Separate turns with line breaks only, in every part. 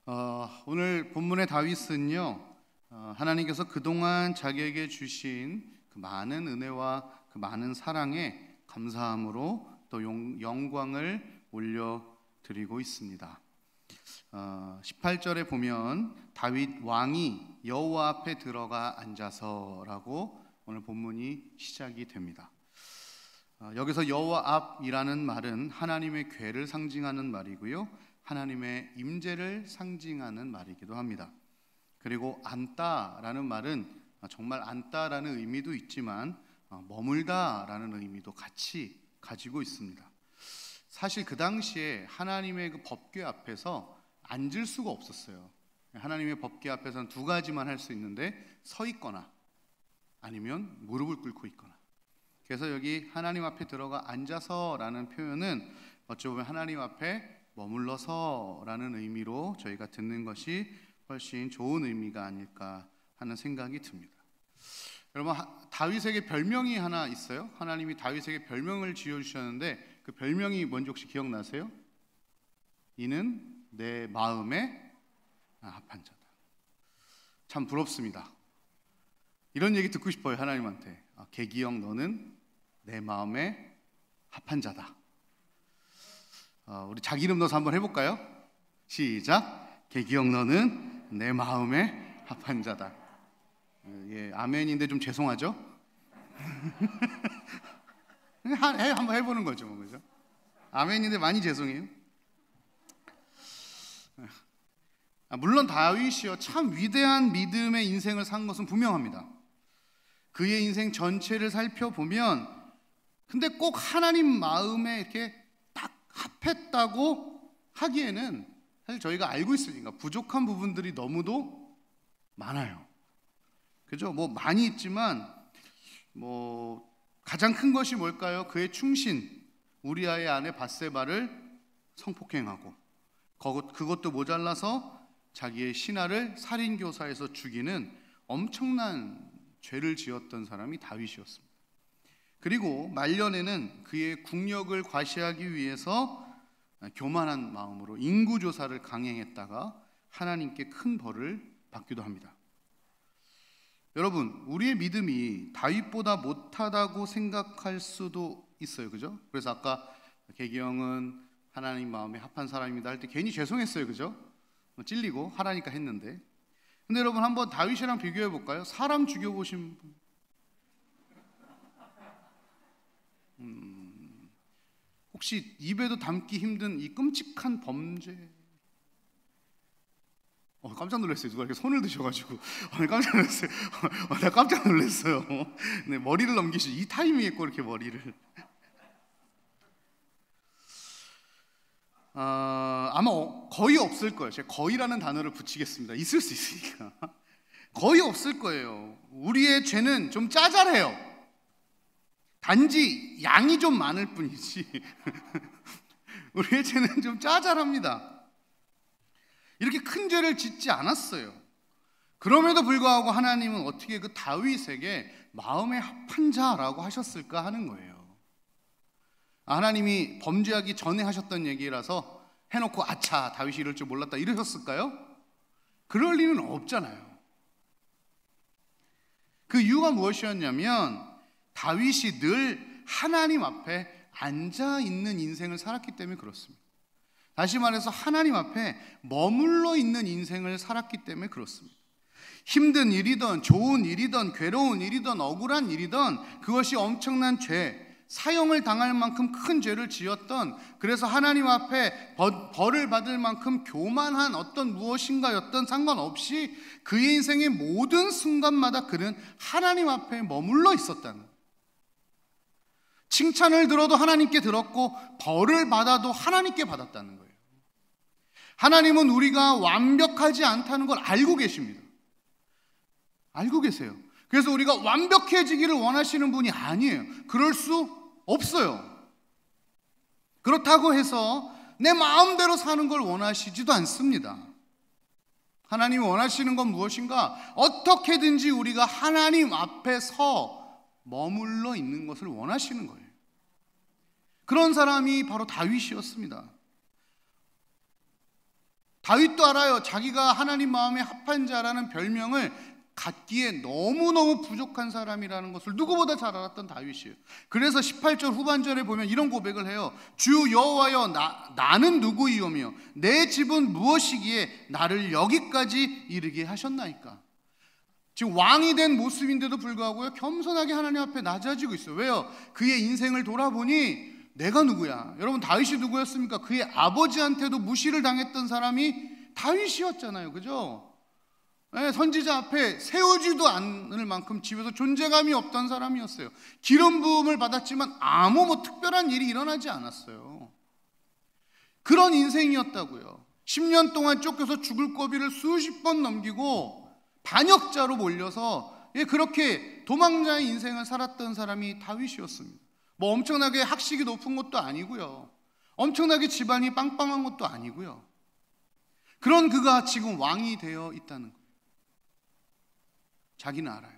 오늘 본문의 다윗은요, 하나님께서 그동안 자기에게 주신 그 많은 은혜와 그 많은 사랑에 감사함으로 또 영광을 올려드리고 있습니다. 18절에 보면 다윗 왕이 여호와 앞에 들어가 앉아서라고 오늘 본문이 시작이 됩니다. 여기서 여호와 앞이라는 말은 하나님의 궤를 상징하는 말이고요, 하나님의 임재를 상징하는 말이기도 합니다. 그리고 앉다라는 말은 정말 앉다라는 의미도 있지만 머물다라는 의미도 같이 가지고 있습니다. 사실 그 당시에 하나님의 그 법궤 앞에서 앉을 수가 없었어요. 하나님의 법궤 앞에서는 두 가지만 할 수 있는데, 서 있거나 아니면 무릎을 꿇고 있거나. 그래서 여기 하나님 앞에 들어가 앉아서라는 표현은 어찌 보면 하나님 앞에 머물러서라는 의미로 저희가 듣는 것이 훨씬 좋은 의미가 아닐까 하는 생각이 듭니다. 여러분, 다윗에게 별명이 하나 있어요. 하나님이 다윗에게 별명을 지어주셨는데 그 별명이 뭔지 혹시 기억나세요? 이는 내 마음에 합한 자다. 참 부럽습니다. 이런 얘기 듣고 싶어요. 하나님한테. 계기영, 너는 내 마음에 합한 자다. 우리 자기 이름 넣어서 한번 해볼까요? 시작. 계기영, 너는 내 마음에 합한 자다. 예, 아멘인데 좀 죄송하죠? 한번 해보는 거죠, 뭐, 그죠? 아멘인데 많이 죄송해요. 물론 다윗이요, 참 위대한 믿음의 인생을 산 것은 분명합니다. 그의 인생 전체를 살펴보면, 근데 꼭 하나님 마음에 이렇게 딱 합했다고 하기에는 사실 저희가 알고 있으니까 부족한 부분들이 너무도 많아요. 그죠? 뭐 많이 있지만 가장 큰 것이 뭘까요? 그의 충신, 우리아의 아내 밧세바를 성폭행하고, 그것도 모자라서 자기의 신하를 살인교사에서 죽이는 엄청난 죄를 지었던 사람이 다윗이었습니다. 그리고 말년에는 그의 국력을 과시하기 위해서 교만한 마음으로 인구조사를 강행했다가 하나님께 큰 벌을 받기도 합니다. 여러분, 우리의 믿음이 다윗보다 못하다고 생각할 수도 있어요. 그죠? 그래서 아까 계기형은 하나님 마음에 합한 사람입니다 할 때 괜히 죄송했어요. 그죠? 찔리고 하라니까 했는데. 근데 여러분, 한번 다윗이랑 비교해 볼까요? 사람 죽여보신 분? 혹시 입에도 담기 힘든 이 끔찍한 범죄? 깜짝 놀랐어요. 누가 이렇게 손을 드셔가지고 깜짝 놀랐어요. 나 깜짝 놀랐어요. 네, 머리를 넘기시, 이 타이밍에 꼭 이렇게 머리를. 아마 거의 없을 거예요. 제가 거의라는 단어를 붙이겠습니다. 있을 수 있으니까. 거의 없을 거예요. 우리의 죄는 좀 짜잘해요. 단지 양이 좀 많을 뿐이지 우리의 죄는 좀 짜잘합니다. 이렇게 큰 죄를 짓지 않았어요. 그럼에도 불구하고 하나님은 어떻게 그 다윗에게 마음에 합한 자라고 하셨을까 하는 거예요. 하나님이 범죄하기 전에 하셨던 얘기라서 해놓고 아차, 다윗이 이럴 줄 몰랐다 이러셨을까요? 그럴 리는 없잖아요. 그 이유가 무엇이었냐면 다윗이 늘 하나님 앞에 앉아있는 인생을 살았기 때문에 그렇습니다. 다시 말해서 하나님 앞에 머물러 있는 인생을 살았기 때문에 그렇습니다. 힘든 일이든 좋은 일이든 괴로운 일이든 억울한 일이든 그것이 엄청난 죄, 사형을 당할 만큼 큰 죄를 지었던, 그래서 하나님 앞에 벌을 받을 만큼 교만한 어떤 무엇인가였던 상관없이 그의 인생의 모든 순간마다 그는 하나님 앞에 머물러 있었다는, 칭찬을 들어도 하나님께 들었고 벌을 받아도 하나님께 받았다는 거예요. 하나님은 우리가 완벽하지 않다는 걸 알고 계십니다. 알고 계세요. 그래서 우리가 완벽해지기를 원하시는 분이 아니에요. 그럴 수 없어요. 그렇다고 해서 내 마음대로 사는 걸 원하시지도 않습니다. 하나님이 원하시는 건 무엇인가? 어떻게든지 우리가 하나님 앞에 서 머물러 있는 것을 원하시는 거예요. 그런 사람이 바로 다윗이었습니다. 다윗도 알아요. 자기가 하나님 마음에 합한 자라는 별명을 갖기에 너무너무 부족한 사람이라는 것을 누구보다 잘 알았던 다윗이에요. 그래서 18절 후반절에 보면 이런 고백을 해요. 주 여호와여, 나는 누구이오며 내 집은 무엇이기에 나를 여기까지 이르게 하셨나이까. 지금 왕이 된 모습인데도 불구하고요, 겸손하게 하나님 앞에 낮아지고 있어요. 왜요? 그의 인생을 돌아보니 내가 누구야? 여러분, 다윗이 누구였습니까? 그의 아버지한테도 무시를 당했던 사람이 다윗이었잖아요. 그죠? 네, 선지자 앞에 세우지도 않을 만큼 집에서 존재감이 없던 사람이었어요. 기름 부음을 받았지만 아무 특별한 일이 일어나지 않았어요. 그런 인생이었다고요. 10년 동안 쫓겨서 죽을 고비를 수십 번 넘기고 반역자로 몰려서 그렇게 도망자의 인생을 살았던 사람이 다윗이었습니다. 뭐 엄청나게 학식이 높은 것도 아니고요, 엄청나게 집안이 빵빵한 것도 아니고요. 그런 그가 지금 왕이 되어 있다는 거예요. 자기는 알아요.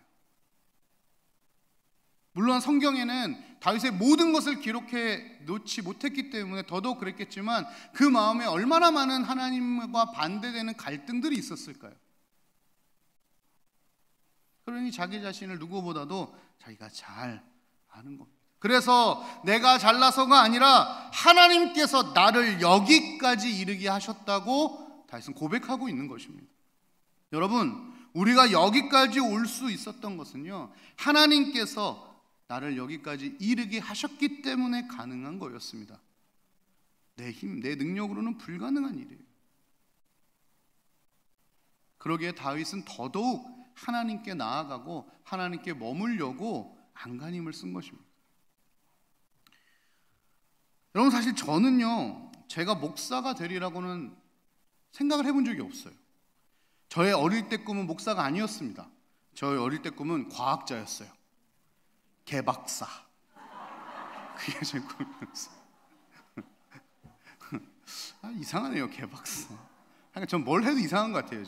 물론 성경에는 다윗의 모든 것을 기록해 놓지 못했기 때문에 더더욱 그랬겠지만 그 마음에 얼마나 많은 하나님과 반대되는 갈등들이 있었을까요? 그러니 자기 자신을 누구보다도 자기가 잘 아는 겁니다. 그래서 내가 잘나서가 아니라 하나님께서 나를 여기까지 이르게 하셨다고 다윗은 고백하고 있는 것입니다. 여러분, 우리가 여기까지 올 수 있었던 것은요, 하나님께서 나를 여기까지 이르게 하셨기 때문에 가능한 거였습니다. 내 힘, 내 능력으로는 불가능한 일이에요. 그러기에 다윗은 더더욱 하나님께 나아가고 하나님께 머물려고 안간힘을 쓴 것입니다. 여러분, 사실 저는요, 제가 목사가 되리라고는 생각을 해본 적이 없어요. 저의 어릴 때 꿈은 목사가 아니었습니다. 저의 어릴 때 꿈은 과학자였어요. 개박사. 그게 제 꿈이었어요. 이상하네요, 개박사. 그러니까 전 뭘 해도 이상한 것 같아요.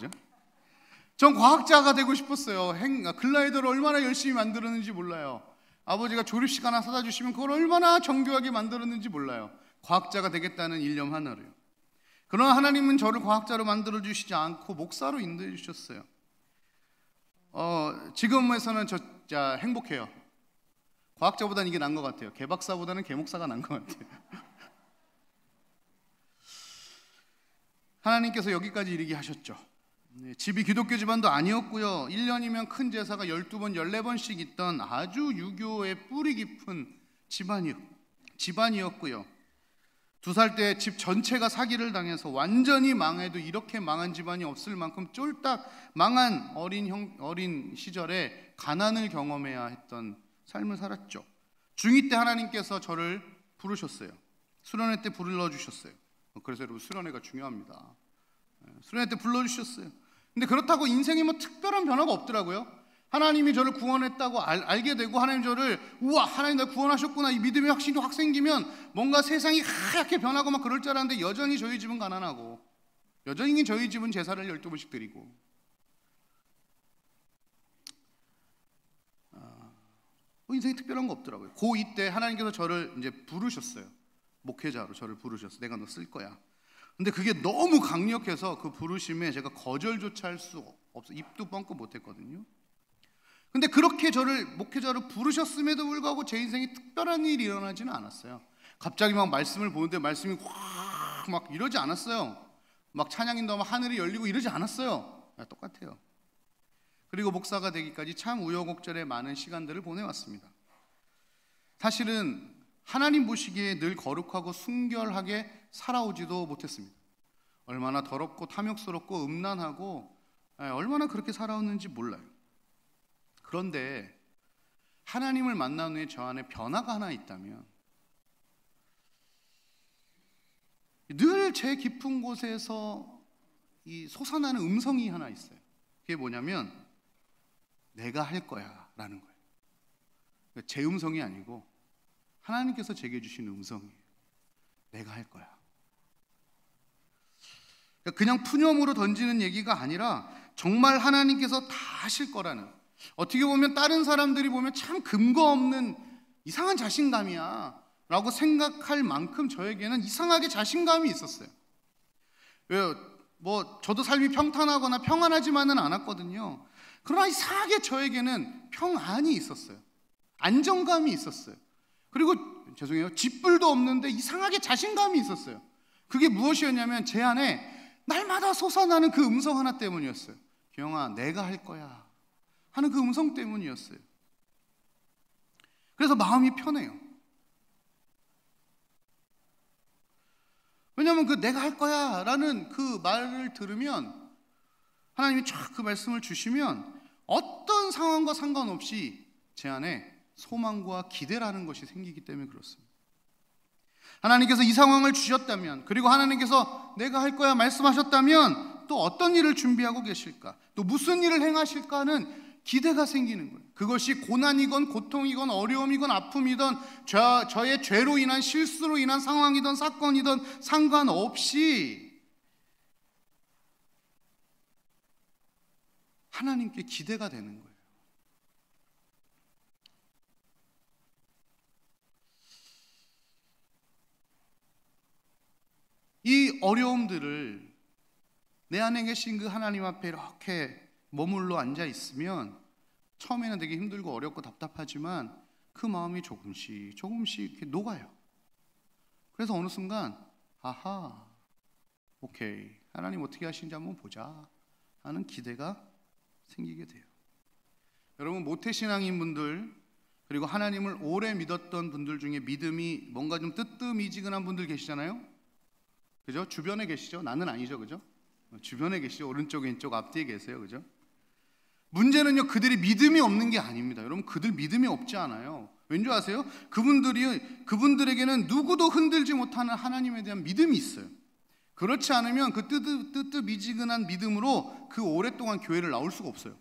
전 과학자가 되고 싶었어요. 글라이더를 얼마나 열심히 만들었는지 몰라요. 아버지가 조립식 하나 사다 주시면 그걸 얼마나 정교하게 만들었는지 몰라요. 과학자가 되겠다는 일념 하나로요. 그러나 하나님은 저를 과학자로 만들어 주시지 않고 목사로 인도해 주셨어요. 지금에서는 저 행복해요. 과학자보다는 이게 나은 것 같아요. 개박사보다는 개목사가 나은 것 같아요. 하나님께서 여기까지 이르게 하셨죠. 집이 기독교 집안도 아니었고요, 1년이면 큰 제사가 12번, 14번씩 있던 아주 유교의 뿌리 깊은 집안이었고요, 2살 때 집 전체가 사기를 당해서 완전히 망해도 이렇게 망한 집안이 없을 만큼 쫄딱 망한 어린 시절에 가난을 경험해야 했던 삶을 살았죠. 중2 때 하나님께서 저를 부르셨어요. 수련회 때 불러주셨어요. 그래서 여러분, 수련회가 중요합니다. 수련회 때 불러주셨어요. 근데 그렇다고 인생에 뭐 특별한 변화가 없더라고요. 하나님이 저를 구원했다고 알게 되고, 하나님 저를, 우와, 하나님 날 구원하셨구나, 이 믿음의 확신이 확 생기면 뭔가 세상이 하얗게 변하고 막 그럴 줄 알았는데, 여전히 저희 집은 가난하고, 여전히 저희 집은 제사를 12번씩 드리고, 인생에 특별한 거 없더라고요. 고2 때 하나님께서 저를 이제 부르셨어요. 목회자로 저를 부르셨어요. 내가 너 쓸 거야. 근데 그게 너무 강력해서 그 부르심에 제가 거절조차 할 수 없어, 입도 뻥끗 못했거든요. 근데 그렇게 저를 목회자로 부르셨음에도 불구하고 제 인생에 특별한 일이 일어나지는 않았어요. 갑자기 막 말씀을 보는데 말씀이 확 막 이러지 않았어요. 막 찬양인도 막 하늘이 열리고 이러지 않았어요. 똑같아요. 그리고 목사가 되기까지 참 우여곡절의 많은 시간들을 보내왔습니다. 사실은 하나님 보시기에 늘 거룩하고 순결하게 살아오지도 못했습니다. 얼마나 더럽고 탐욕스럽고 음란하고 얼마나 그렇게 살아왔는지 몰라요. 그런데 하나님을 만난 후에 저 안에 변화가 하나 있다면, 늘 제 깊은 곳에서 이 솟아나는 음성이 하나 있어요. 그게 뭐냐면 내가 할 거야 라는 거예요. 제 음성이 아니고 하나님께서 제게 주신 음성이에요. 내가 할 거야. 그냥 푸념으로 던지는 얘기가 아니라 정말 하나님께서 다 하실 거라는, 어떻게 보면 다른 사람들이 보면 참 근거 없는 이상한 자신감이야 라고 생각할 만큼 저에게는 이상하게 자신감이 있었어요. 왜요? 뭐 저도 삶이 평탄하거나 평안하지만은 않았거든요. 그러나 이상하게 저에게는 평안이 있었어요. 안정감이 있었어요. 그리고 죄송해요, 쥐뿔도 없는데 이상하게 자신감이 있었어요. 그게 무엇이었냐면 제 안에 날마다 솟아나는 그 음성 하나 때문이었어요. 기영아, 내가 할 거야 하는 그 음성 때문이었어요. 그래서 마음이 편해요. 왜냐하면 그 내가 할 거야 라는 그 말을 들으면, 하나님이 쫙 그 말씀을 주시면 어떤 상황과 상관없이 제 안에 소망과 기대라는 것이 생기기 때문에 그렇습니다. 하나님께서 이 상황을 주셨다면, 그리고 하나님께서 내가 할 거야 말씀하셨다면 또 어떤 일을 준비하고 계실까, 또 무슨 일을 행하실까 하는 기대가 생기는 거예요. 그것이 고난이건 고통이건 어려움이건 아픔이든 저의 죄로 인한 실수로 인한 상황이든 사건이든 상관없이 하나님께 기대가 되는 거예요. 이 어려움들을 내 안에 계신 그 하나님 앞에 이렇게 머물러 앉아 있으면 처음에는 되게 힘들고 어렵고 답답하지만 그 마음이 조금씩 이렇게 녹아요. 그래서 어느 순간 아하, 오케이, 하나님 어떻게 하시는지 한번 보자 하는 기대가 생기게 돼요. 여러분, 모태신앙인 분들, 그리고 하나님을 오래 믿었던 분들 중에 믿음이 뭔가 좀 뜨뜻미지근한 분들 계시잖아요. 그죠? 주변에 계시죠? 나는 아니죠, 그죠? 주변에 계시죠? 오른쪽에, 왼쪽, 앞뒤에 계세요, 그죠? 문제는요, 그들이 믿음이 없는 게 아닙니다. 여러분, 그들 믿음이 없지 않아요. 왠지 아세요? 그분들에게는 누구도 흔들지 못하는 하나님에 대한 믿음이 있어요. 그렇지 않으면 그 뜨뜻미지근한 믿음으로 그 오랫동안 교회를 나올 수가 없어요.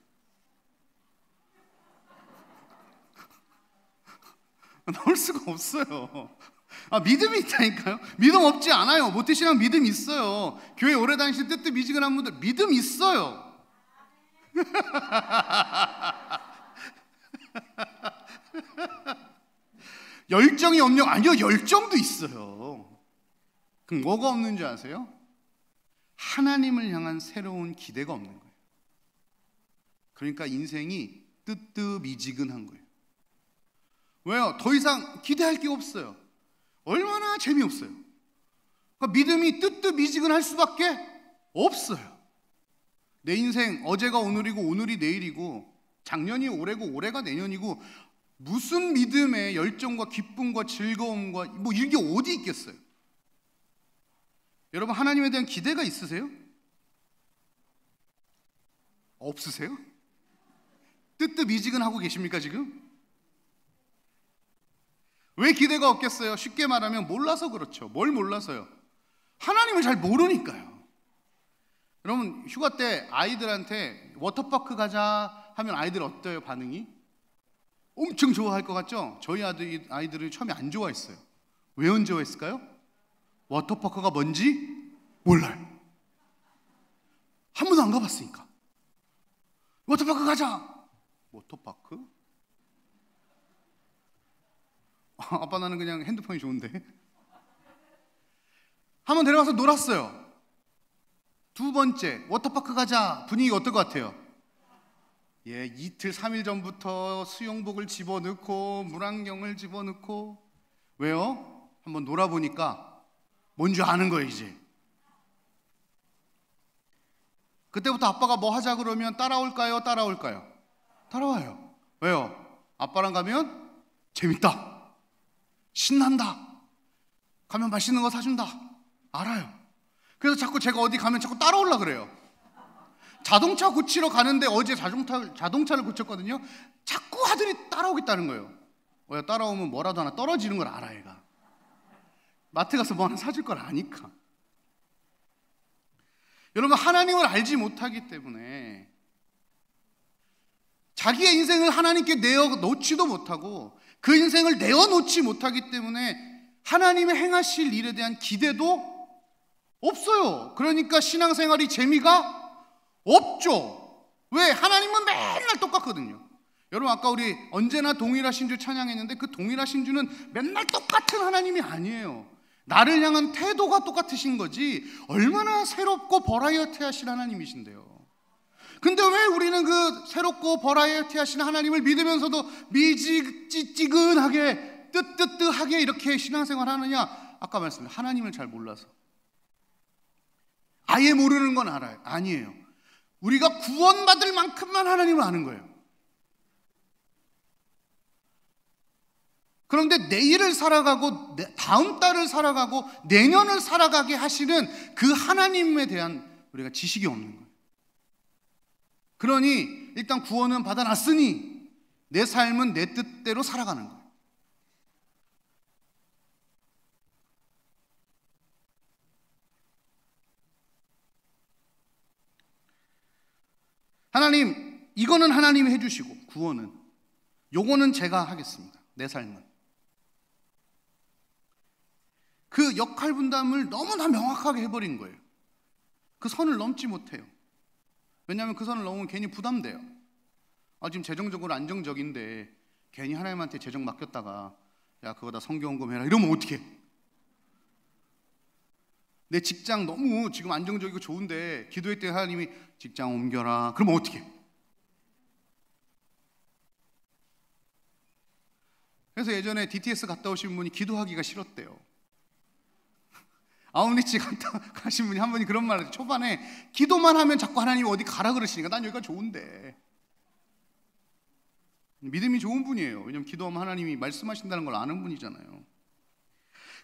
나올 수가 없어요. 믿음이 있다니까요. 믿음 없지 않아요. 모태신앙 믿음 있어요. 교회 오래 다니신 뜨뜻미지근한 분들 믿음 있어요. 열정이 없냐? 아니요, 열정도 있어요. 그럼 뭐가 없는지 아세요? 하나님을 향한 새로운 기대가 없는 거예요. 그러니까 인생이 뜨뜻미지근한 거예요. 왜요? 더 이상 기대할 게 없어요. 얼마나 재미없어요. 그러니까 믿음이 뜨뜻미지근할 수밖에 없어요. 내 인생 어제가 오늘이고 오늘이 내일이고 작년이 올해고 올해가 내년이고 무슨 믿음의 열정과 기쁨과 즐거움과 뭐 이런 게 어디 있겠어요? 여러분, 하나님에 대한 기대가 있으세요? 없으세요? 뜨뜻미지근하고 계십니까 지금? 왜 기대가 없겠어요? 쉽게 말하면 몰라서 그렇죠. 뭘 몰라서요? 하나님을 잘 모르니까요. 여러분, 휴가 때 아이들한테 워터파크 가자 하면 아이들 어때요, 반응이? 엄청 좋아할 것 같죠? 저희 아이들은 처음에 안 좋아했어요. 왜 안 좋아했을까요? 워터파크가 뭔지 몰라요. 한 번도 안 가봤으니까. 워터파크 가자. 워터파크? 아빠, 나는 그냥 핸드폰이 좋은데. 한번 데려가서 놀았어요. 두 번째, 워터파크 가자. 분위기 어떨 것 같아요? 예, 이틀, 3일 전부터 수영복을 집어넣고 물안경을 집어넣고. 왜요? 한번 놀아보니까 뭔지 아는 거예요, 이제. 그때부터 아빠가 뭐 하자 그러면 따라올까요? 따라와요. 왜요? 아빠랑 가면 재밌다, 신난다, 가면 맛있는 거 사준다, 알아요. 그래서 자꾸 제가 어디 가면 자꾸 따라오려고 그래요. 자동차 고치러 가는데 어제 자동차를 고쳤거든요. 자꾸 아들이 따라오겠다는 거예요. 왜? 따라오면 뭐라도 하나 떨어지는 걸 알아, 얘가. 마트 가서 뭐 하나 사줄 걸 아니까. 여러분, 하나님을 알지 못하기 때문에 자기의 인생을 하나님께 내어놓지도 못하고 그 인생을 내어놓지 못하기 때문에 하나님의 행하실 일에 대한 기대도 없어요. 그러니까 신앙생활이 재미가 없죠. 왜? 하나님은 맨날 똑같거든요. 여러분, 아까 우리 언제나 동일하신 주 찬양했는데 그 동일하신 주는 맨날 똑같은 하나님이 아니에요. 나를 향한 태도가 똑같으신 거지 얼마나 새롭고 버라이어티하신 하나님이신데요. 근데 왜 우리는 그 새롭고 버라이어티하신 하나님을 믿으면서도 미지찌찌근하게 뜨뜨뜨하게 이렇게 신앙생활 하느냐? 아까 말씀드린 하나님을 잘 몰라서. 아예 모르는 건 알아요. 아니에요. 우리가 구원받을 만큼만 하나님을 아는 거예요. 그런데 내일을 살아가고 다음 달을 살아가고 내년을 살아가게 하시는 그 하나님에 대한 우리가 지식이 없는 거예요. 그러니 일단 구원은 받아놨으니 내 삶은 내 뜻대로 살아가는 거예요. 하나님, 이거는 하나님이 해주시고 구원은 요거는 제가 하겠습니다. 내 삶은. 그 역할 분담을 너무나 명확하게 해버린 거예요. 그 선을 넘지 못해요. 왜냐하면 그 선을 넘으면 괜히 부담돼요. 지금 재정적으로 안정적인데 괜히 하나님한테 재정 맡겼다가 야 그거 다 성경금 해라 이러면 어떡해. 내 직장 너무 지금 안정적이고 좋은데 기도했더니 하나님이 직장 옮겨라 그러면 어떡해. 그래서 예전에 DTS 갔다 오신 분이 기도하기가 싫었대요. 아웃리치 갔다 가신 분이 한 분이 그런 말을 했어요. 초반에 기도만 하면 자꾸 하나님이 어디 가라 그러시니까 난 여기가 좋은데. 믿음이 좋은 분이에요. 왜냐하면 기도하면 하나님이 말씀하신다는 걸 아는 분이잖아요.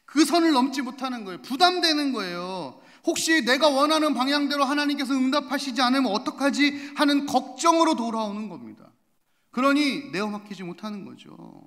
그 선을 넘지 못하는 거예요. 부담되는 거예요. 혹시 내가 원하는 방향대로 하나님께서 응답하시지 않으면 어떡하지 하는 걱정으로 돌아오는 겁니다. 그러니 내어맡기지 못하는 거죠.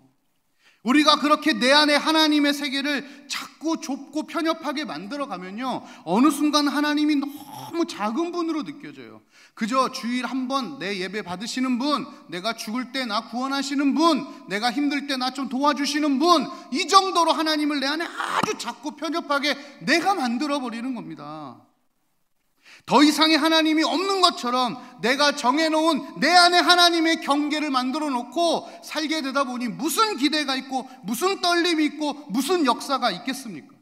우리가 그렇게 내 안에 하나님의 세계를 자꾸 좁고 편협하게 만들어가면요 어느 순간 하나님이 너무 작은 분으로 느껴져요. 그저 주일 한 번 내 예배 받으시는 분, 내가 죽을 때 나 구원하시는 분, 내가 힘들 때 나 좀 도와주시는 분, 이 정도로 하나님을 내 안에 아주 작고 편협하게 내가 만들어버리는 겁니다. 더 이상의 하나님이 없는 것처럼 내가 정해놓은 내 안에 하나님의 경계를 만들어 놓고 살게 되다 보니 무슨 기대가 있고 무슨 떨림이 있고 무슨 역사가 있겠습니까?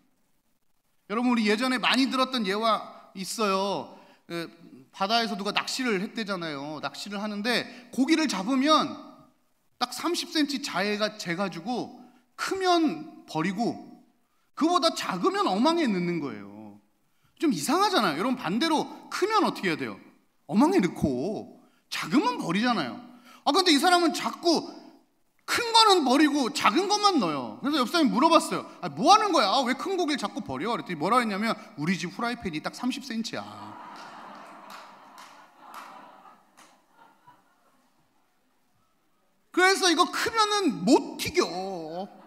여러분 우리 예전에 많이 들었던 예화 있어요. 바다에서 누가 낚시를 했대잖아요. 낚시를 하는데 고기를 잡으면 딱 30cm 자해가 재가지고 크면 버리고 그보다 작으면 어망에 넣는 거예요. 좀 이상하잖아요. 여러분 반대로 크면 어떻게 해야 돼요? 어망에 넣고 작으면 버리잖아요. 근데 이 사람은 자꾸 큰 거는 버리고 작은 것만 넣어요. 그래서 옆 사람이 물어봤어요. 뭐 하는 거야? 왜 큰 고기를 자꾸 버려? 그랬더니 뭐라 했냐면 우리 집 후라이팬이 딱 30cm야. 그래서 이거 크면은 못 튀겨.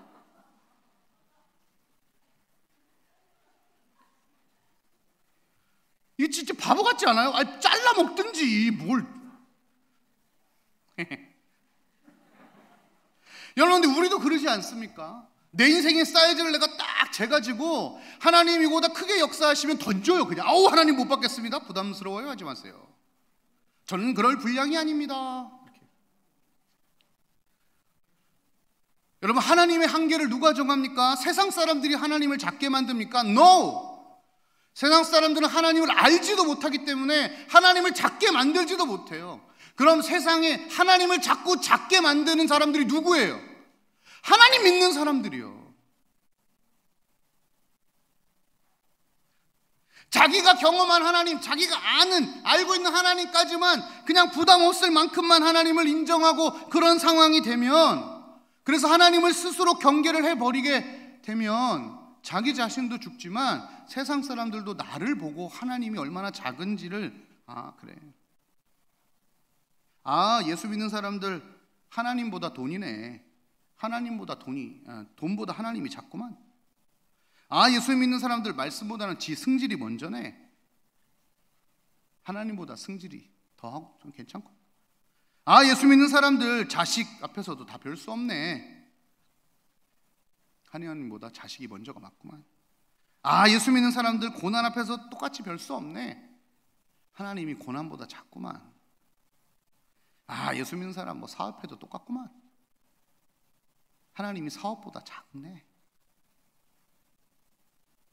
이게 진짜 바보 같지 않아요? 잘라 먹든지 뭘. 여러분 근데 우리도 그러지 않습니까? 내 인생의 사이즈를 내가 딱 재가지고 하나님 이거보다 크게 역사하시면 던져요. 그냥 하나님 못 받겠습니다. 부담스러워요 하지 마세요. 저는 그럴 분량이 아닙니다. 이렇게. 여러분 하나님의 한계를 누가 정합니까? 세상 사람들이 하나님을 작게 만듭니까? No! 세상 사람들은 하나님을 알지도 못하기 때문에 하나님을 작게 만들지도 못해요. 그럼 세상에 하나님을 자꾸 작게 만드는 사람들이 누구예요? 하나님 믿는 사람들이요. 자기가 경험한 하나님, 자기가 알고 있는 하나님까지만 그냥 부담 없을 만큼만 하나님을 인정하고 그런 상황이 되면, 그래서 하나님을 스스로 경계를 해버리게 되면 자기 자신도 죽지만 세상 사람들도 나를 보고 하나님이 얼마나 작은지를 그래. 예수 믿는 사람들 하나님보다 돈이네. 하나님보다 돈보다 하나님이 작구만. 예수 믿는 사람들 말씀보다는 지 승질이 먼저네. 하나님보다 승질이 더하고 좀 괜찮고. 예수 믿는 사람들 자식 앞에서도 다 별 수 없네. 하나님보다 자식이 먼저가 맞구만. 예수 믿는 사람들 고난 앞에서 똑같이 별 수 없네. 하나님이 고난보다 작구만. 예수 믿는 사람 사업해도 똑같구만. 하나님이 사업보다 작네.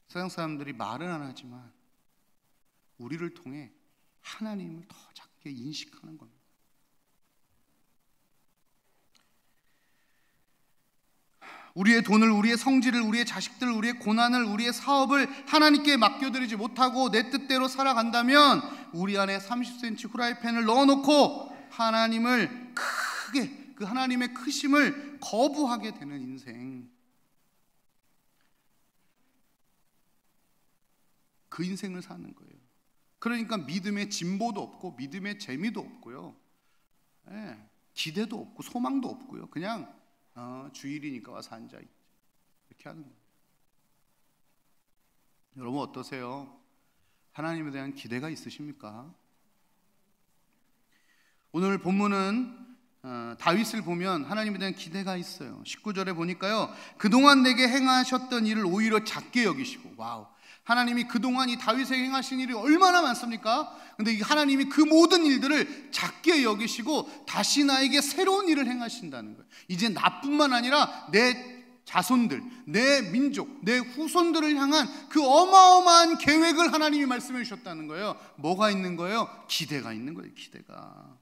세상 사람들이 말은 안 하지만 우리를 통해 하나님을 더 작게 인식하는 겁니다. 우리의 돈을, 우리의 성질을, 우리의 자식들을, 우리의 고난을, 우리의 사업을 하나님께 맡겨드리지 못하고 내 뜻대로 살아간다면 우리 안에 30cm 후라이팬을 넣어놓고 하나님을 크게, 그 하나님의 크심을 거부하게 되는 인생, 그 인생을 사는 거예요. 그러니까 믿음의 진보도 없고 믿음의 재미도 없고요, 기대도 없고 소망도 없고요. 그냥 주일이니까 와서 앉아있지, 이렇게 하는 거예요. 여러분 어떠세요? 하나님에 대한 기대가 있으십니까? 오늘 본문은 다윗을 보면 하나님에 대한 기대가 있어요. 19절에 보니까요, 그동안 내게 행하셨던 일을 오히려 작게 여기시고, 와우, 하나님이 그동안 이 다윗에게 행하신 일이 얼마나 많습니까? 근데 하나님이 그 모든 일들을 작게 여기시고 다시 나에게 새로운 일을 행하신다는 거예요. 이제 나뿐만 아니라 내 자손들, 내 민족, 내 후손들을 향한 그 어마어마한 계획을 하나님이 말씀해 주셨다는 거예요. 뭐가 있는 거예요? 기대가 있는 거예요. 기대가.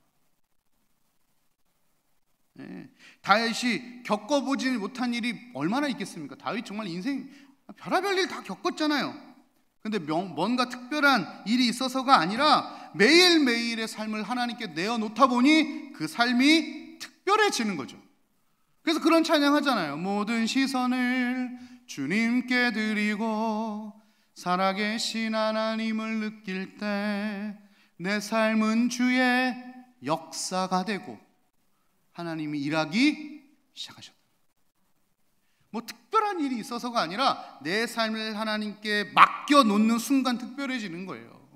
다윗이 겪어보지 못한 일이 얼마나 있겠습니까? 다윗 정말 인생 별의별 일 다 겪었잖아요. 근데 뭔가 특별한 일이 있어서가 아니라 매일매일의 삶을 하나님께 내어놓다 보니 그 삶이 특별해지는 거죠. 그래서 그런 찬양 하잖아요. 모든 시선을 주님께 드리고 살아계신 하나님을 느낄 때 내 삶은 주의 역사가 되고 하나님이 일하기 시작하셨다. 뭐 특별한 일이 있어서가 아니라 내 삶을 하나님께 맡겨놓는 순간 특별해지는 거예요.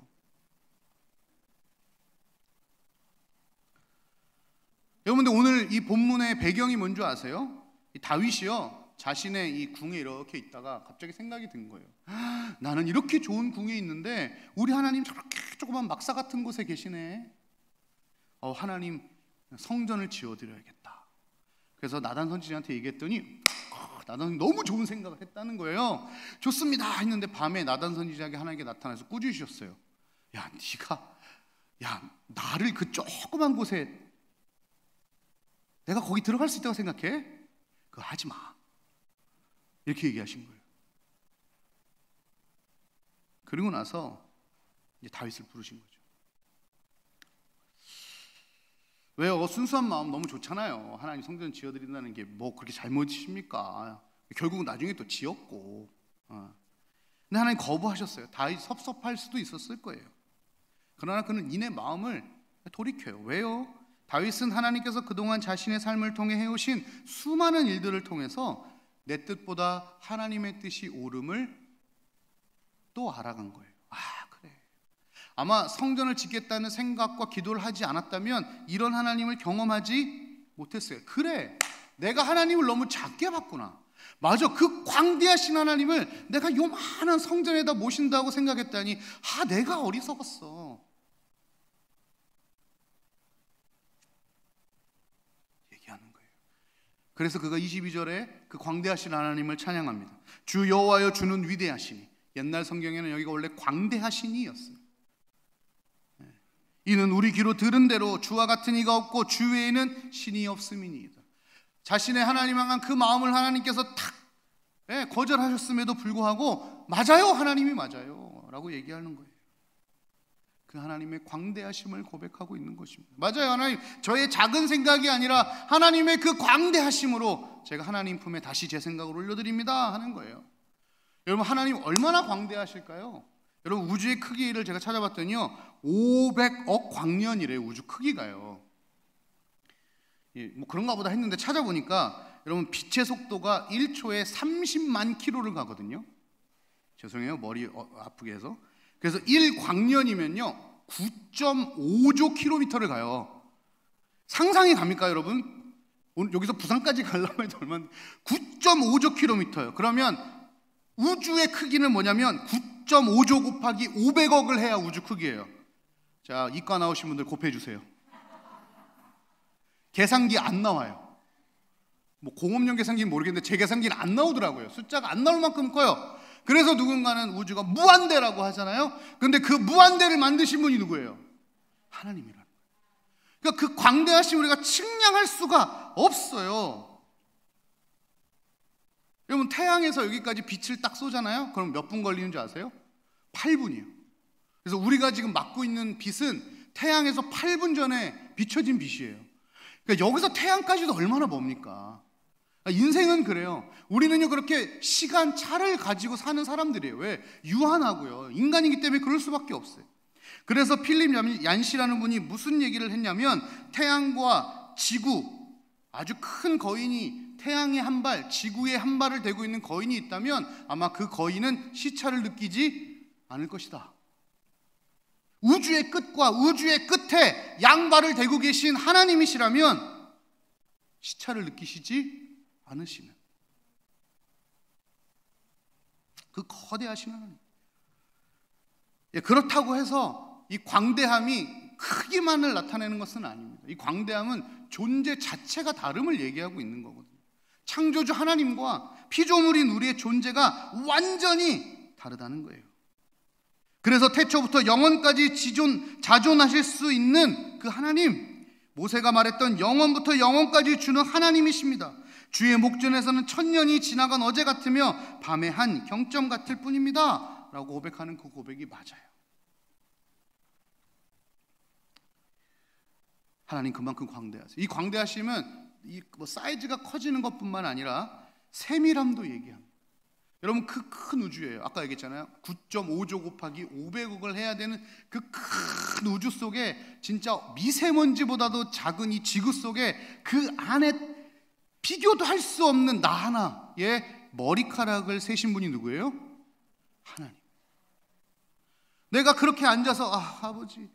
여러분들 오늘 이 본문의 배경이 뭔지 아세요? 이 다윗이요, 자신의 이 궁에 이렇게 있다가 갑자기 생각이 든 거예요. 나는 이렇게 좋은 궁에 있는데 우리 하나님 저렇게 조그만 막사 같은 곳에 계시네. 하나님 성전을 지어드려야겠다. 그래서 나단 선지자한테 얘기했더니 나단 너무 좋은 생각을 했다는 거예요. 좋습니다 했는데 밤에 나단 선지자에게 하나님께 나타나서 꾸짖으셨어요. 야, 나를 그 조그만 곳에 내가 거기 들어갈 수 있다고 생각해? 그거 하지 마. 이렇게 얘기하신 거예요. 그리고 나서 이제 다윗을 부르신 거죠. 왜요? 순수한 마음 너무 좋잖아요. 하나님 성전 지어드린다는 게 뭐 그렇게 잘못이십니까? 결국 나중에 또 지었고. 근데 하나님 거부하셨어요. 다윗 섭섭할 수도 있었을 거예요. 그러나 그는 이내 마음을 돌이켜요. 왜요? 다윗은 하나님께서 그동안 자신의 삶을 통해 해오신 수많은 일들을 통해서 내 뜻보다 하나님의 뜻이 옳음을 또 알아간 거예요. 그래, 아마 성전을 짓겠다는 생각과 기도를 하지 않았다면 이런 하나님을 경험하지 못했어요. 그래, 내가 하나님을 너무 작게 봤구나. 맞아, 그 광대하신 하나님을 내가 요만한 성전에다 모신다고 생각했다니 내가 어리석었어. 얘기하는 거예요. 그래서 그가 22절에 그 광대하신 하나님을 찬양합니다. 주 여호와여, 주는 위대하시니. 옛날 성경에는 여기가 원래 광대하시니였어요. 이는 우리 귀로 들은 대로 주와 같은 이가 없고 주 외에는 신이 없음이니이다. 자신의 하나님 향한 그 마음을 하나님께서 거절하셨음에도 불구하고 맞아요, 하나님이 맞아요 라고 얘기하는 거예요. 그 하나님의 광대하심을 고백하고 있는 것입니다. 맞아요, 하나님, 저의 작은 생각이 아니라 하나님의 그 광대하심으로 제가 하나님 품에 다시 제 생각을 올려드립니다 하는 거예요. 여러분, 하나님 얼마나 광대하실까요? 여러분, 우주의 크기를 제가 찾아봤더니요, 500억 광년이래요. 우주 크기가요. 뭐 그런가 보다 했는데 찾아보니까 여러분, 빛의 속도가 1초에 30만 킬로를 가거든요. 죄송해요, 머리 아프게 해서. 그래서 1광년이면요 9.5조 킬로미터를 가요. 상상이 갑니까 여러분? 오늘 여기서 부산까지 가려면 해도 얼마나, 9.5조 킬로미터예요. 그러면 우주의 크기는 뭐냐면 9.5조 곱하기 500억을 해야 우주 크기예요. 자, 이과 나오신 분들 곱해 주세요. 계산기 안 나와요. 뭐 공업용 계산기는 모르겠는데 제 계산기는 안 나오더라고요. 숫자가 안 나올 만큼 커요. 그래서 누군가는 우주가 무한대라고 하잖아요. 그런데 그 무한대를 만드신 분이 누구예요? 하나님이라는 거예요. 그러니까 그 광대하심 우리가 측량할 수가 없어요. 여러분, 태양에서 여기까지 빛을 딱 쏘잖아요. 그럼 몇 분 걸리는 줄 아세요? 8분이에요. 그래서 우리가 지금 맞고 있는 빛은 태양에서 8분 전에 비춰진 빛이에요. 그러니까 여기서 태양까지도 얼마나 멉니까? 인생은 그래요. 우리는요, 그렇게 시간 차를 가지고 사는 사람들이에요. 왜? 유한하고요. 인간이기 때문에 그럴 수밖에 없어요. 그래서 필립 얀시라는 분이 무슨 얘기를 했냐면, 태양과 지구, 아주 큰 거인이 태양의 한 발, 지구의 한 발을 대고 있는 거인이 있다면 아마 그 거인은 시차를 느끼지 않을 것이다. 우주의 끝과 우주의 끝에 양발을 대고 계신 하나님이시라면 시차를 느끼시지 않으시는 그 거대하신 하나님. 그렇다고 해서 이 광대함이 크기만을 나타내는 것은 아닙니다. 이 광대함은 존재 자체가 다름을 얘기하고 있는 거거든요. 창조주 하나님과 피조물인 우리의 존재가 완전히 다르다는 거예요. 그래서 태초부터 영원까지 자존하실 수 있는 그 하나님, 모세가 말했던 영원부터 영원까지 주는 하나님이십니다. 주의 목전에서는 천년이 지나간 어제 같으며 밤의 한 경점 같을 뿐입니다 라고 고백하는 그 고백이 맞아요. 하나님 그만큼 광대하세요. 이 광대하심은 사이즈가 커지는 것뿐만 아니라 세밀함도 얘기합니다. 여러분, 그 큰 우주예요. 아까 얘기했잖아요. 9.5조 곱하기 500억을 해야 되는 그 큰 우주 속에 진짜 미세먼지보다도 작은 이 지구 속에 그 안에 비교도 할 수 없는 나 하나의 머리카락을 세신 분이 누구예요? 하나님. 내가 그렇게 앉아서 아버지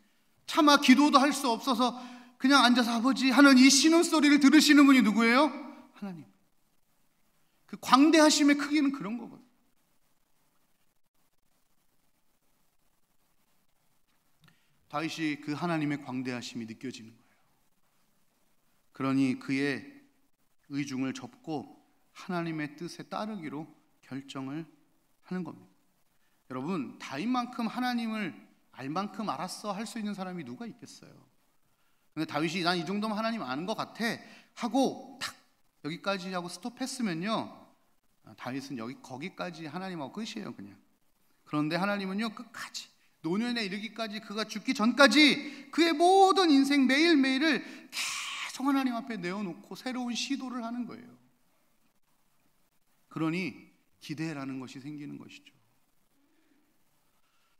차마 기도도 할 수 없어서 그냥 앉아서 아버지 하는 이 신음소리를 들으시는 분이 누구예요? 하나님. 그 광대하심의 크기는 그런 거거든요. 다윗이 그 하나님의 광대하심이 느껴지는 거예요. 그러니 그의 의중을 접고 하나님의 뜻에 따르기로 결정을 하는 겁니다. 여러분, 다윗만큼 하나님을 알 만큼 알았어 할 수 있는 사람이 누가 있겠어요? 근데 다윗이 난 이 정도면 하나님 아는 것 같아 하고 탁 여기까지 하고 스톱했으면요, 다윗은 거기까지 하나님하고 끝이에요, 그냥. 그런데 하나님은요, 끝까지 노년에 이르기까지, 그가 죽기 전까지 그의 모든 인생 매일매일을 계속 하나님 앞에 내어놓고 새로운 시도를 하는 거예요. 그러니 기대라는 것이 생기는 것이죠.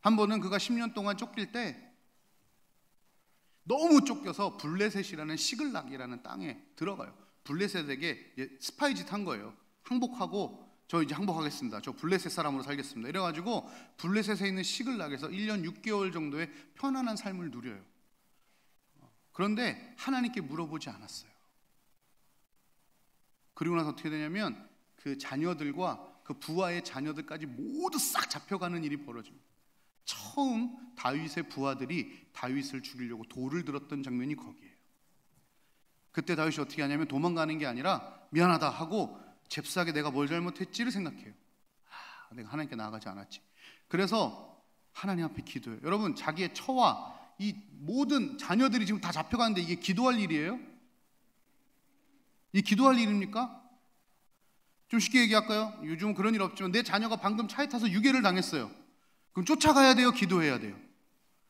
한 번은 그가 10년 동안 쫓길 때 너무 쫓겨서 블레셋이라는 시글락이라는 땅에 들어가요. 블레셋에게 스파이짓 한 거예요. 항복하고 저 이제 항복하겠습니다. 저 블레셋 사람으로 살겠습니다. 이래가지고 블레셋에 있는 시글락에서 1년 6개월 정도의 편안한 삶을 누려요. 그런데 하나님께 물어보지 않았어요. 그리고 나서 어떻게 되냐면 그 자녀들과 그 부하의 자녀들까지 모두 싹 잡혀가는 일이 벌어집니다. 처음 다윗의 부하들이 다윗을 죽이려고 돌을 들었던 장면이 거기에요. 그때 다윗이 어떻게 하냐면 도망가는 게 아니라 미안하다 하고 잽싸게 내가 뭘 잘못했지를 생각해요. 내가 하나님께 나아가지 않았지. 그래서 하나님 앞에 기도해요. 여러분, 자기의 처와 이 모든 자녀들이 지금 다 잡혀가는데 이게 기도할 일이에요? 이 기도할 일입니까? 좀 쉽게 얘기할까요? 요즘은 그런 일 없지만 내 자녀가 방금 차에 타서 유괴를 당했어요. 그럼 쫓아가야 돼요? 기도해야 돼요?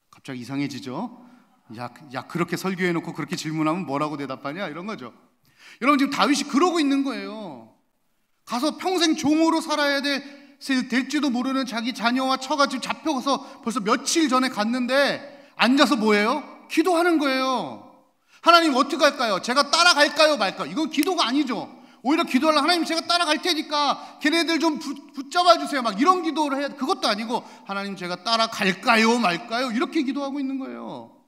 갑자기 이상해지죠? 야 그렇게 설교해놓고 그렇게 질문하면 뭐라고 대답하냐? 이런 거죠. 여러분, 지금 다윗이 그러고 있는 거예요. 가서 평생 종으로 살아야 될지도 모르는 자기 자녀와 처가 지금 잡혀가서 벌써 며칠 전에 갔는데 앉아서 뭐예요? 기도하는 거예요. 하나님 어떻게 할까요? 제가 따라갈까요 말까요? 이건 기도가 아니죠. 오히려 기도하려고 하나님 제가 따라갈 테니까 걔네들 좀 붙잡아 주세요 막 이런 기도를 해야 돼. 그것도 아니고 하나님 제가 따라갈까요 말까요? 이렇게 기도하고 있는 거예요.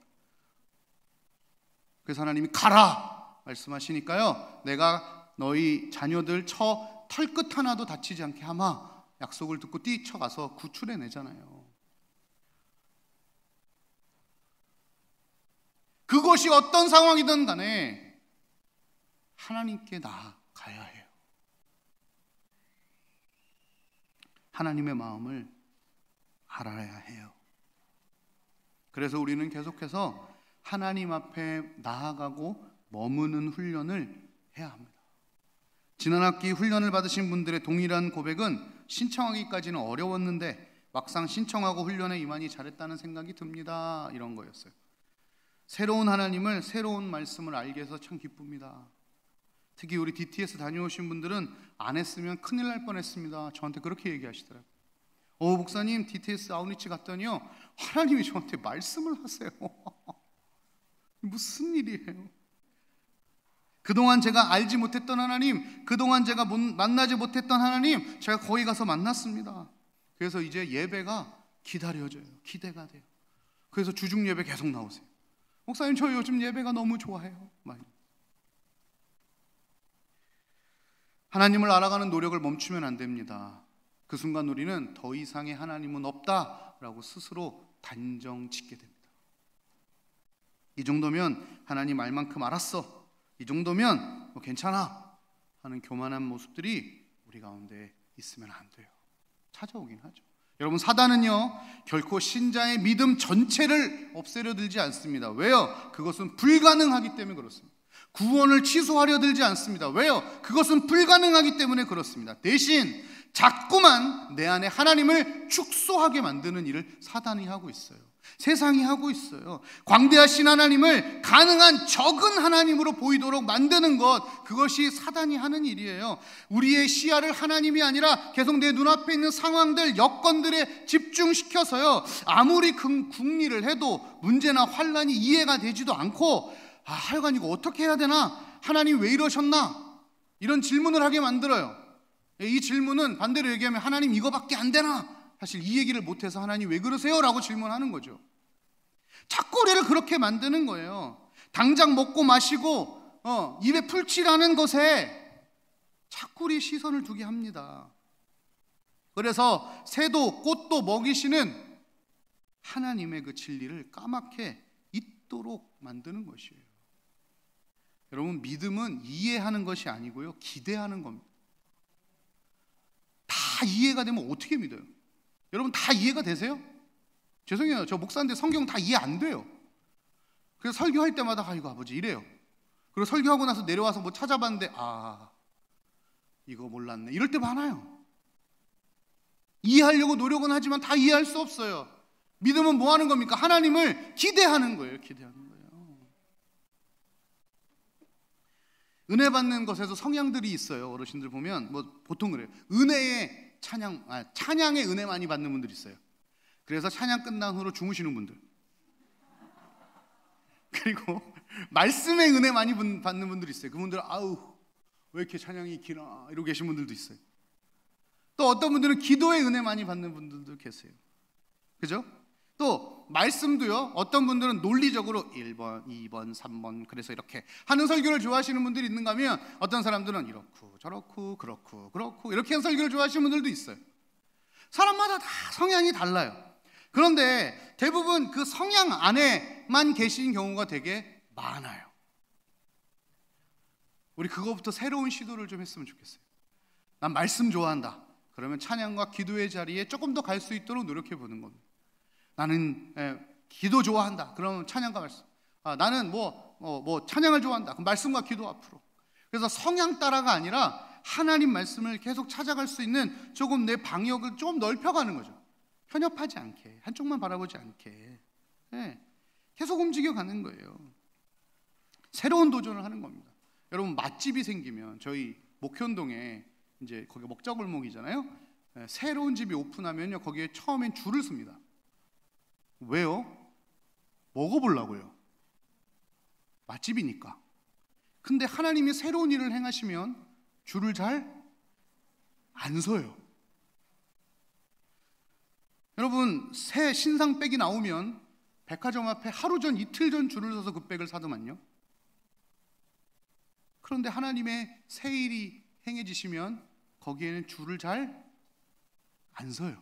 그래서 하나님이 가라 말씀하시니까요, 내가 너희 자녀들 처 털끝 하나도 다치지 않게 하마 약속을 듣고 뛰쳐가서 구출해내잖아요. 그것이 어떤 상황이든 간에 하나님께 나아가야 해요. 하나님의 마음을 알아야 해요. 그래서 우리는 계속해서 하나님 앞에 나아가고 머무는 훈련을 해야 합니다. 지난 학기 훈련을 받으신 분들의 동일한 고백은 신청하기까지는 어려웠는데 막상 신청하고 훈련에 임하니 잘했다는 생각이 듭니다. 이런 거였어요. 새로운 하나님을, 새로운 말씀을 알게 해서 참 기쁩니다. 특히 우리 DTS 다녀오신 분들은 안 했으면 큰일 날 뻔했습니다. 저한테 그렇게 얘기하시더라고요. 목사님, DTS 아웃리치 갔더니요, 하나님이 저한테 말씀을 하세요. 무슨 일이에요? 그동안 제가 알지 못했던 하나님, 그동안 제가 만나지 못했던 하나님, 제가 거기 가서 만났습니다. 그래서 이제 예배가 기다려져요. 기대가 돼요. 그래서 주중 예배 계속 나오세요. 목사님, 저 요즘 예배가 너무 좋아해요. 많이. 하나님을 알아가는 노력을 멈추면 안 됩니다. 그 순간 우리는 더 이상의 하나님은 없다라고 스스로 단정 짓게 됩니다. 이 정도면 하나님 알 만큼 알았어, 이 정도면 뭐 괜찮아 하는 교만한 모습들이 우리 가운데 있으면 안 돼요. 찾아오긴 하죠. 여러분, 사단은요 결코 신자의 믿음 전체를 없애려 들지 않습니다. 왜요? 그것은 불가능하기 때문에 그렇습니다. 구원을 취소하려 들지 않습니다. 왜요? 그것은 불가능하기 때문에 그렇습니다. 대신 자꾸만 내 안에 하나님을 축소하게 만드는 일을 사단이 하고 있어요. 세상이 하고 있어요. 광대하신 하나님을 가능한 적은 하나님으로 보이도록 만드는 것, 그것이 사단이 하는 일이에요. 우리의 시야를 하나님이 아니라 계속 내 눈앞에 있는 상황들, 여건들에 집중시켜서요, 아무리 궁리를 해도 문제나 환란이 이해가 되지도 않고, 하여간 이거 어떻게 해야 되나? 하나님 왜 이러셨나? 이런 질문을 하게 만들어요. 이 질문은 반대로 얘기하면 하나님 이거밖에 안 되나? 사실 이 얘기를 못해서 하나님 왜 그러세요? 라고 질문하는 거죠. 자꾸 우리를 그렇게 만드는 거예요. 당장 먹고 마시고 입에 풀칠하는 것에 자꾸 우리 시선을 두게 합니다. 그래서 새도 꽃도 먹이시는 하나님의 그 진리를 까맣게 잊도록 만드는 것이에요. 여러분, 믿음은 이해하는 것이 아니고요, 기대하는 겁니다. 다 이해가 되면 어떻게 믿어요? 여러분, 다 이해가 되세요? 죄송해요, 저 목사인데 성경 다 이해 안 돼요. 그래서 설교할 때마다 이거 아버지 이래요. 그리고 설교하고 나서 내려와서 뭐 찾아봤는데 이거 몰랐네, 이럴 때 많아요. 이해하려고 노력은 하지만 다 이해할 수 없어요. 믿음은 뭐 하는 겁니까? 하나님을 기대하는 거예요. 기대하는 거예요. 은혜 받는 것에서 성향들이 있어요. 어르신들 보면 뭐 보통 그래요. 은혜의 찬양의 은혜 많이 받는 분들이 있어요. 그래서 찬양 끝난 후로 주무시는 분들. 그리고 말씀의 은혜 많이 받는 분들이 있어요. 그분들은 왜 이렇게 찬양이 기나 이러고 계신 분들도 있어요. 또 어떤 분들은 기도의 은혜 많이 받는 분들도 계세요. 그죠? 또 말씀도요, 어떤 분들은 논리적으로 1번, 2번, 3번 그래서 이렇게 하는 설교를 좋아하시는 분들이 있는가 하면, 어떤 사람들은 이렇고 저렇고 그렇고 이렇게 하는 설교를 좋아하시는 분들도 있어요. 사람마다 다 성향이 달라요. 그런데 대부분 그 성향 안에만 계신 경우가 되게 많아요. 우리 그거부터 새로운 시도를 좀 했으면 좋겠어요. 난 말씀 좋아한다. 그러면 찬양과 기도의 자리에 조금 더 갈 수 있도록 노력해 보는 겁니다. 나는 기도 좋아한다. 그러면 찬양과 말씀. 나는 뭐 찬양을 좋아한다. 그럼 말씀과 기도 앞으로. 그래서 성향 따라가 아니라 하나님 말씀을 계속 찾아갈 수 있는 조금 내 방역을 좀 넓혀가는 거죠. 편협하지 않게, 한쪽만 바라보지 않게 계속 움직여가는 거예요. 새로운 도전을 하는 겁니다. 여러분, 맛집이 생기면 저희 목현동에 이제 거기 먹자골목이잖아요. 새로운 집이 오픈하면요, 거기에 처음엔 줄을 씁니다. 왜요? 먹어보려고요. 맛집이니까. 근데 하나님이 새로운 일을 행하시면 줄을 잘 안 서요. 여러분, 새 신상백이 나오면 백화점 앞에 하루 전, 이틀 전 줄을 서서 그 백을 사더만요. 그런데 하나님의 새 일이 행해지시면 거기에는 줄을 잘 안 서요.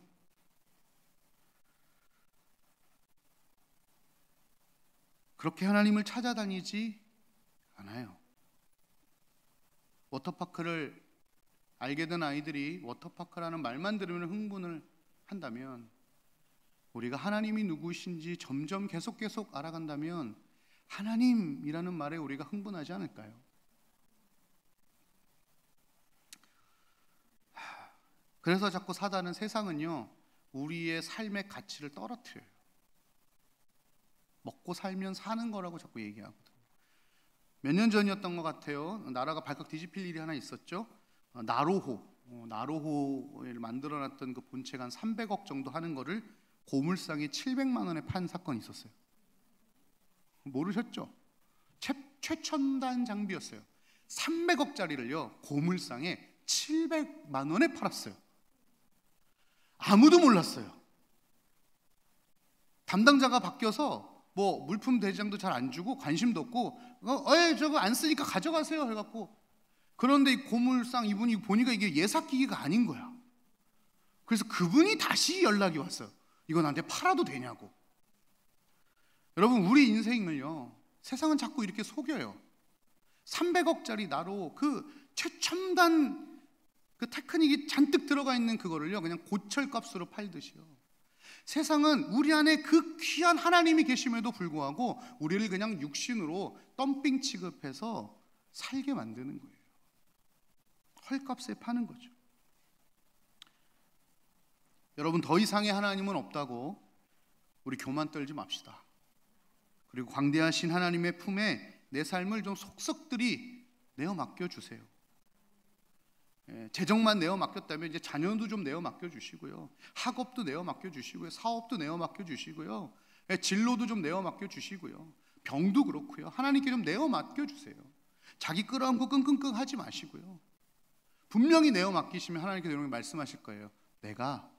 그렇게 하나님을 찾아다니지 않아요. 워터파크를 알게 된 아이들이 워터파크라는 말만 들으면 흥분을 한다면, 우리가 하나님이 누구신지 점점 계속 알아간다면 하나님이라는 말에 우리가 흥분하지 않을까요? 그래서 자꾸 사단은, 세상은요, 우리의 삶의 가치를 떨어뜨려요. 먹고 살면 사는 거라고 자꾸 얘기하거든요. 몇 년 전이었던 것 같아요. 나라가 발칵 뒤집힐 일이 하나 있었죠. 나로호를 만들어놨던 그 본체가 한 300억 정도 하는 거를 고물상에 700만 원에 판 사건이 있었어요. 모르셨죠? 최첨단 장비였어요. 300억짜리를요 고물상에 700만 원에 팔았어요. 아무도 몰랐어요. 담당자가 바뀌어서 뭐 물품 대장도 잘 안 주고 관심도 없고, 저거 안 쓰니까 가져가세요 해갖고. 그런데 이 고물상 이분이 보니까 이게 예사기기가 아닌 거야. 그래서 그분이 다시 연락이 왔어요. 이거 나한테 팔아도 되냐고. 여러분, 우리 인생을요, 세상은 자꾸 이렇게 속여요. 300억짜리 나로 그 최첨단 그 테크닉이 잔뜩 들어가 있는 그거를요 그냥 고철값으로 팔듯이요, 세상은 우리 안에 그 귀한 하나님이 계심에도 불구하고 우리를 그냥 육신으로 덤핑 취급해서 살게 만드는 거예요. 헐값에 파는 거죠. 여러분, 더 이상의 하나님은 없다고 우리 교만 떨지 맙시다. 그리고 광대하신 하나님의 품에 내 삶을 좀 속속들이 내어 맡겨주세요. 재정만 내어 맡겼다면 이제 자녀도 좀 내어 맡겨주시고요, 학업도 내어 맡겨주시고요, 사업도 내어 맡겨주시고요, 진로도 좀 내어 맡겨주시고요, 병도 그렇고요, 하나님께 좀 내어 맡겨주세요. 자기 끌어안고 끙끙끙 하지 마시고요, 분명히 내어 맡기시면 하나님께서 이렇게 말씀하실 거예요. 내가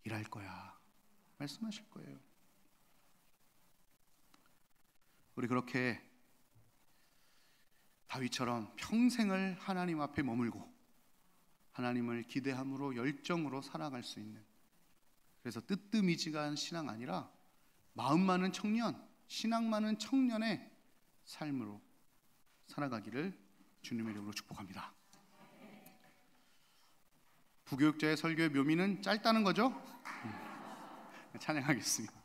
일할 거야 말씀하실 거예요. 우리 그렇게 다윗처럼 평생을 하나님 앞에 머물고 하나님을 기대함으로 열정으로 살아갈 수 있는, 그래서 뜨뜻미지근한 신앙 아니라 마음 많은 청년, 신앙 많은 청년의 삶으로 살아가기를 주님의 이름으로 축복합니다. 부교육자의 설교의 묘미는 짧다는 거죠? 찬양하겠습니다.